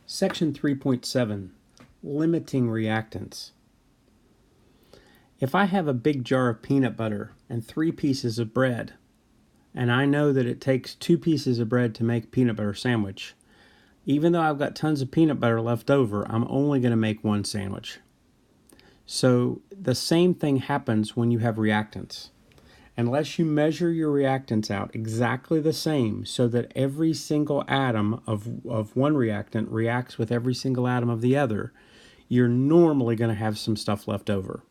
Section 3.7, Limiting Reactants. If I have a big jar of peanut butter and 3 pieces of bread, and I know that it takes 2 pieces of bread to make a peanut butter sandwich, even though I've got tons of peanut butter left over, I'm only going to make 1 sandwich. So the same thing happens when you have reactants. Unless you measure your reactants out exactly the same so that every single atom of one reactant reacts with every single atom of the other, you're normally going to have some stuff left over.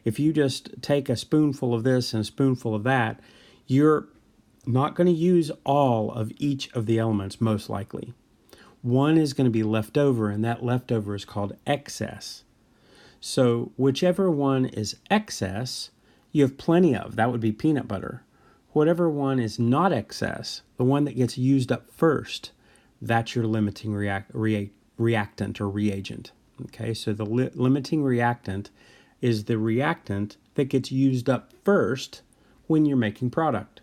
If you just take a spoonful of this and a spoonful of that, you're not going to use all of each of the elements, most likely. One is going to be left over, and that leftover is called excess. So whichever one is excess, you have plenty of. That would be peanut butter. Whatever one is not excess, the one that gets used up first, that's your limiting reactant or reagent. Okay, so the limiting reactant is the reactant that gets used up first when you're making product.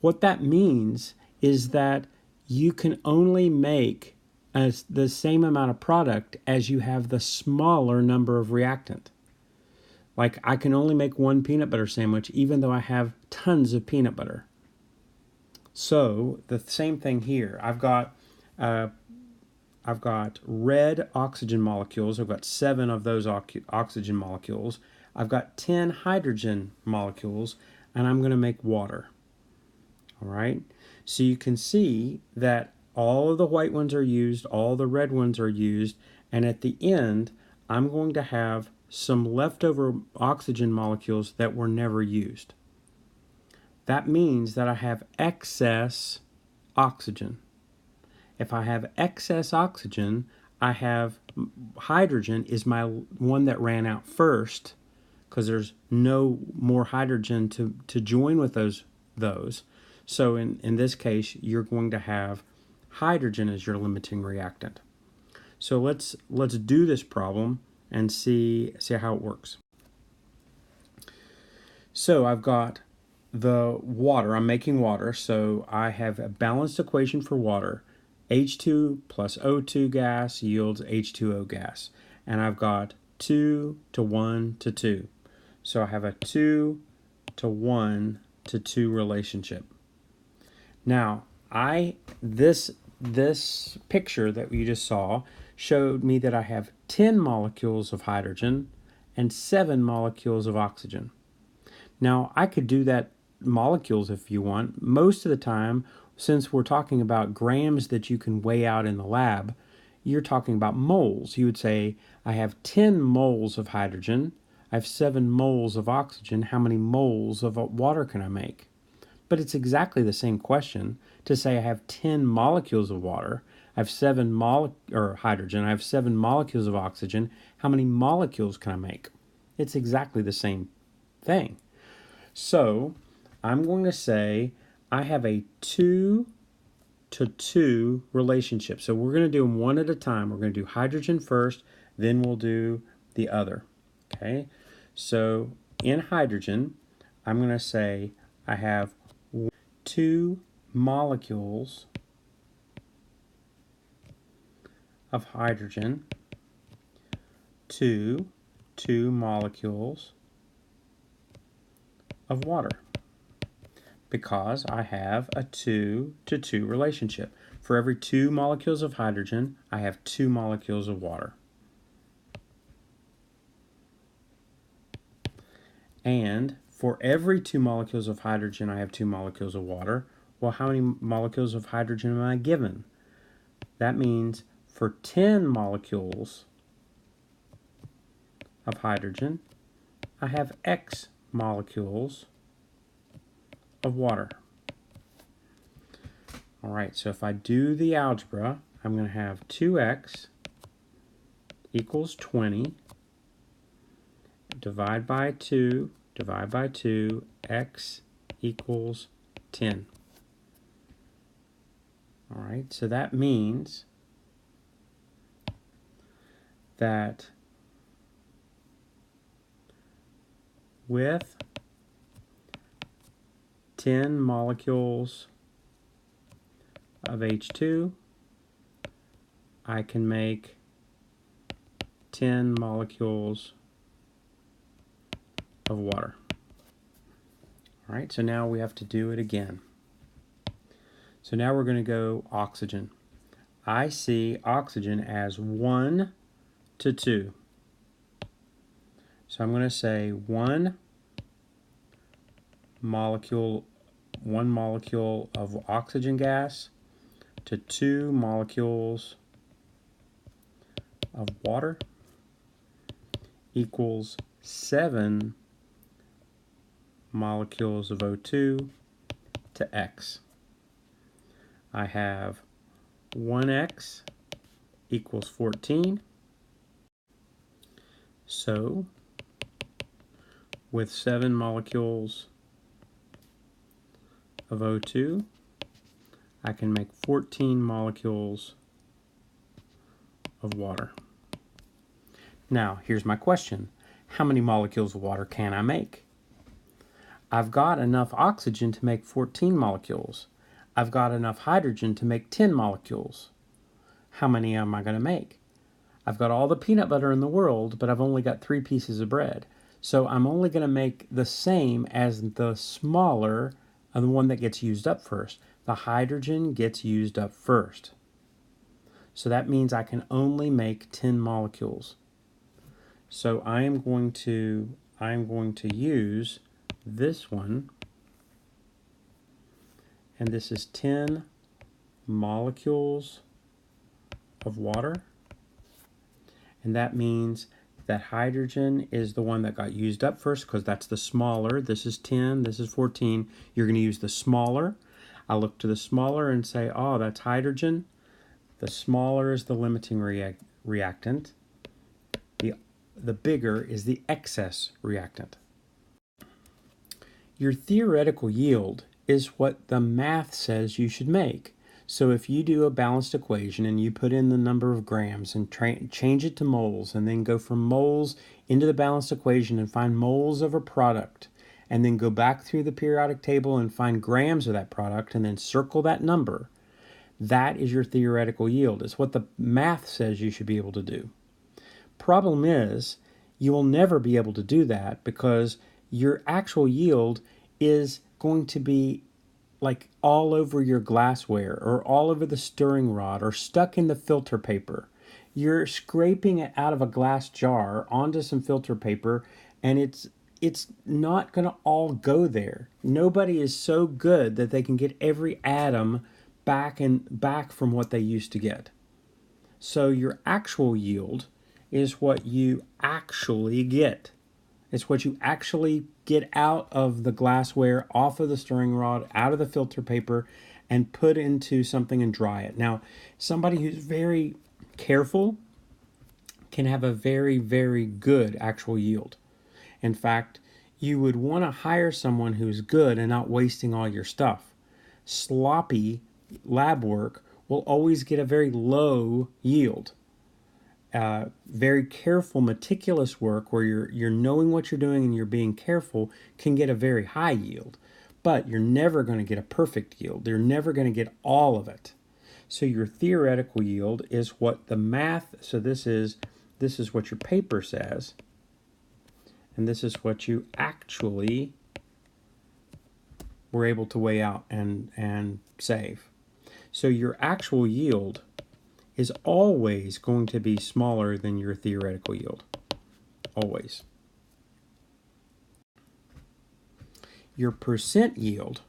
What that means is that you can only make the same amount of product as you have the smaller number of reactant. Like, I can only make 1 peanut butter sandwich even though I have tons of peanut butter. So the same thing here. I've got red oxygen molecules. I've got 7 of those oxygen molecules. I've got 10 hydrogen molecules, and I'm going to make water. All right. So you can see that all of the white ones are used, all the red ones are used, and at the end, I'm going to have some leftover oxygen molecules that were never used. That means that I have excess oxygen. If I have excess oxygen, I have hydrogen is my one that ran out first because there's no more hydrogen to join with those. So in this case, you're going to have hydrogen as your limiting reactant. So let's do this problem and see how it works. So I've got the water. I'm making water, so I have a balanced equation for water. H2 plus O2 gas yields H2O gas. And I've got 2 to 1 to 2. So I have a 2 to 1 to 2 relationship. Now, this picture that you just saw showed me that I have 10 molecules of hydrogen and 7 molecules of oxygen. Now, I could do that molecules if you want. Most of the time, since we're talking about grams that you can weigh out in the lab, you're talking about moles. You would say, I have 10 moles of hydrogen, I have 7 moles of oxygen. How many moles of water can I make? But it's exactly the same question to say I have 10 molecules of water, I have 7 hydrogen, I have 7 molecules of oxygen. How many molecules can I make? It's exactly the same thing. So I'm going to say I have a 2 to 2 relationship. So we're going to do them one at a time. We're going to do hydrogen first, then we'll do the other. Okay? So in hydrogen, I'm going to say I have 2 molecules of hydrogen, 2 molecules of water, because I have a 2 to 2 relationship. For every 2 molecules of hydrogen, I have 2 molecules of water. And for every 2 molecules of hydrogen, I have 2 molecules of water. Well, how many molecules of hydrogen am I given? That means for 10 molecules of hydrogen, I have X molecules of water. All right, so if I do the algebra, I'm going to have 2x equals 20, divide by 2, x equals 10. All right, so that means that with 10 molecules of H2, I can make 10 molecules of water. All right, so now we have to do it again. So now we're going to go oxygen. I see oxygen as 1 to 2. So I'm going to say one molecule of oxygen gas to 2 molecules of water equals 7 molecules of O2 to X. I have 1X equals 14. So, with 7 molecules of O2, I can make 14 molecules of water. Now, here's my question. How many molecules of water can I make? I've got enough oxygen to make 14 molecules. I've got enough hydrogen to make 10 molecules. How many am I going to make? I've got all the peanut butter in the world, but I've only got 3 pieces of bread. So I'm only going to make the same as the smaller of the one that gets used up first. The hydrogen gets used up first. So that means I can only make 10 molecules. So I am going to use this one, and this is 10 molecules of water, and that means that hydrogen is the one that got used up first because that's the smaller. This is 10, this is 14. You're going to use the smaller. I look to the smaller and say, oh, that's hydrogen. The smaller is the limiting reactant. The bigger is the excess reactant. Your theoretical yield is what the math says you should make. So if you do a balanced equation and you put in the number of grams and change it to moles and then go from moles into the balanced equation and find moles of a product and then go back through the periodic table and find grams of that product and then circle that number, that is your theoretical yield. It's what the math says you should be able to do. Problem is, you will never be able to do that because your actual yield is going to be like all over your glassware or all over the stirring rod or stuck in the filter paper. You're scraping it out of a glass jar onto some filter paper, and it's not going to all go there. Nobody is so good that they can get every atom back from what they used to get. So your actual yield is what you actually get. It's what you actually get out of the glassware, off of the stirring rod, out of the filter paper, and put into something and dry it. Now, somebody who's very careful can have a very, very good actual yield. In fact, you would want to hire someone who's good and not wasting all your stuff. Sloppy lab work will always get a very low yield. Very careful, meticulous work where you're knowing what you're doing and you're being careful can get a very high yield. But you're never going to get a perfect yield. You're never going to get all of it. So your theoretical yield is what the math, so this is what your paper says, and this is what you actually were able to weigh out and save. So your actual yield is always going to be smaller than your theoretical yield. Always. Your percent yield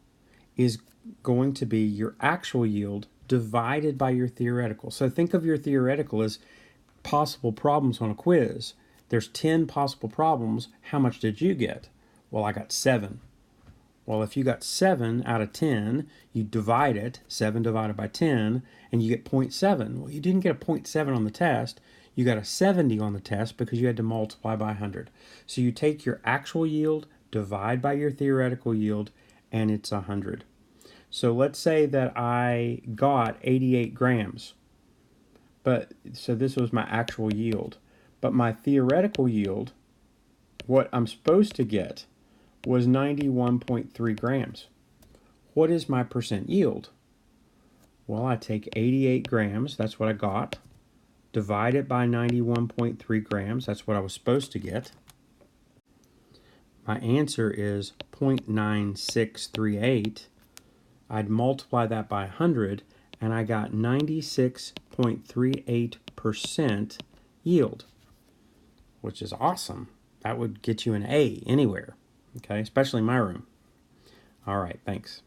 is going to be your actual yield divided by your theoretical. So think of your theoretical as possible problems on a quiz. There's 10 possible problems. How much did you get? Well, I got 7. Well, if you got 7 out of 10, you divide it, 7 divided by 10, and you get 0.7. Well, you didn't get a 0.7 on the test. You got a 70 on the test because you had to multiply by 100. So you take your actual yield, divide by your theoretical yield, and it's 100. So let's say that I got 88 grams. So this was my actual yield. But my theoretical yield, what I'm supposed to get, was 91.3 grams. What is my percent yield? Well, I take 88 grams, that's what I got, divide it by 91.3 grams. That's what I was supposed to get. My answer is 0.9638. I'd multiply that by 100, and I got 96.38% yield, which is awesome. That would get you an A anywhere, okay, especially my room. All right, thanks.